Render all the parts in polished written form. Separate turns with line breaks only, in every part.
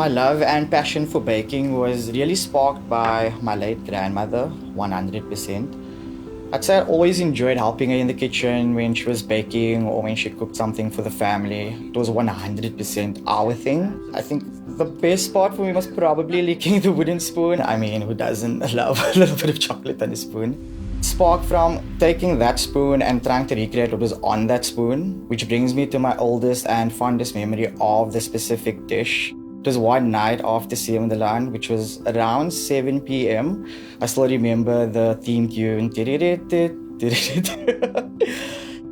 My love and passion for baking was really sparked by my late grandmother, 100%. I'd say I always enjoyed helping her in the kitchen when she was baking or when she cooked something for the family. It was 100% our thing. I think the best part for me was probably licking the wooden spoon. I mean, who doesn't love a little bit of chocolate on a spoon? Sparked from taking that spoon and trying to recreate what was on that spoon, which brings me to my oldest and fondest memory of the specific dish. It was one night after seeing the land, which was around 7 p.m. I still remember the theme tune.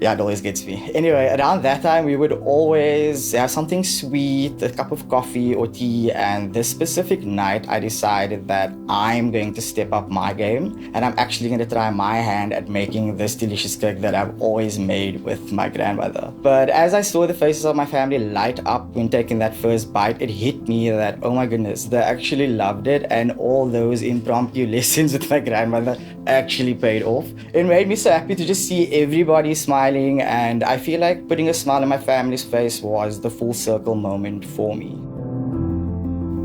Yeah, it always gets me. Anyway, around that time, we would always have something sweet, a cup of coffee or tea. And this specific night, I decided that I'm going to step up my game. And I'm actually going to try my hand at making this delicious cake that I've always made with my grandmother. But as I saw the faces of my family light up when taking that first bite, it hit me that, oh my goodness, they actually loved it. And all those impromptu lessons with my grandmother actually paid off. It made me so happy to just see everybody smile. And I feel like putting a smile on my family's face was the full circle moment for me.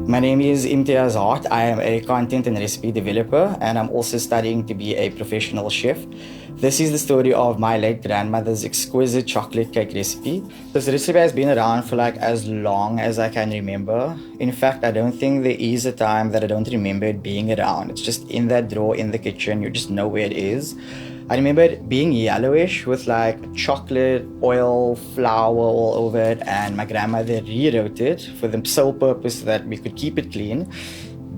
My name is Imtiyaaz Hart. I am a content and recipe developer, and I'm also studying to be a professional chef. This is the story of my late grandmother's exquisite chocolate cake recipe. This recipe has been around for like as long as I can remember. In fact, I don't think there is a time that I don't remember it being around. It's just in that drawer in the kitchen. You just know where it is. I remember it being yellowish with like chocolate, oil, flour all over it, and my grandmother rewrote it for the sole purpose that we could keep it clean,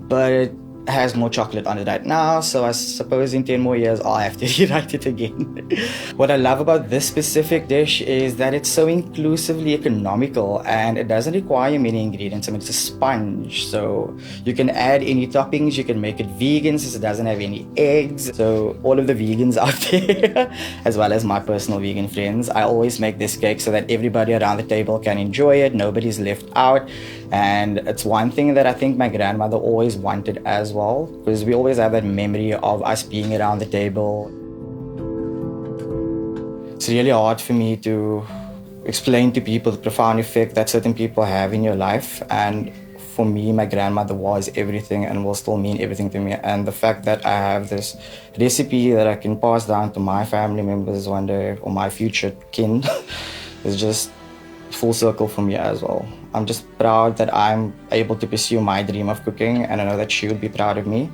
but it has more chocolate on it right now, so I suppose in 10 more years I'll have to rewrite it again. What I love about this specific dish is that it's so inclusively economical and it doesn't require many ingredients. I mean, it's a sponge, so you can add any toppings, you can make it vegan since it doesn't have any eggs. So all of the vegans out there, as well as my personal vegan friends, I always make this cake so that everybody around the table can enjoy it, nobody's left out. And it's one thing that I think my grandmother always wanted as well, because we always have that memory of us being around the table. It's really hard for me to explain to people the profound effect that certain people have in your life. And for me, my grandmother was everything and will still mean everything to me. And the fact that I have this recipe that I can pass down to my family members one day, or my future kin, is just full circle for me as well. I'm just proud that I'm able to pursue my dream of cooking, and I know that she would be proud of me.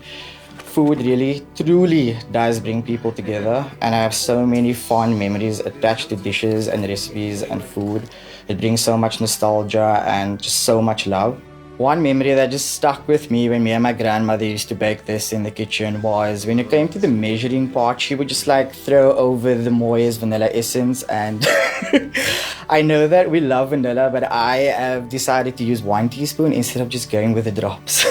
Food really, truly does bring people together, and I have so many fond memories attached to dishes and recipes and food. It brings so much nostalgia and just so much love. One memory that just stuck with me when me and my grandmother used to bake this in the kitchen was when it came to the measuring part, she would just like throw over the Moirs vanilla essence, and I know that we love vanilla, but I have decided to use 1 teaspoon instead of just going with the drops.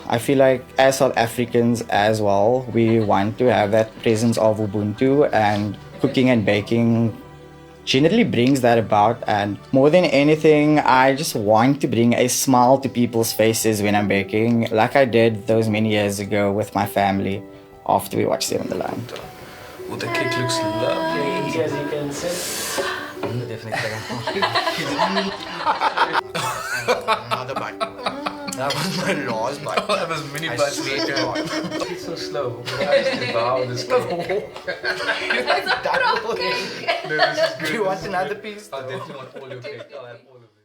I feel like as South Africans as well, we want to have that presence of Ubuntu, and cooking and baking generally brings that about. And more than anything, I just want to bring a smile to people's faces when I'm baking, like I did those many years ago with my family after we watched Seven the Land.
Oh, the cake looks lovely.
As you can see.
Another bite. That was my last bite.
That was mini bites later.
It's so slow. I just devour this cake.
You like that whole cake?
No, this is good.
Do you want another piece?
I definitely want all your cake. I'll have all of it.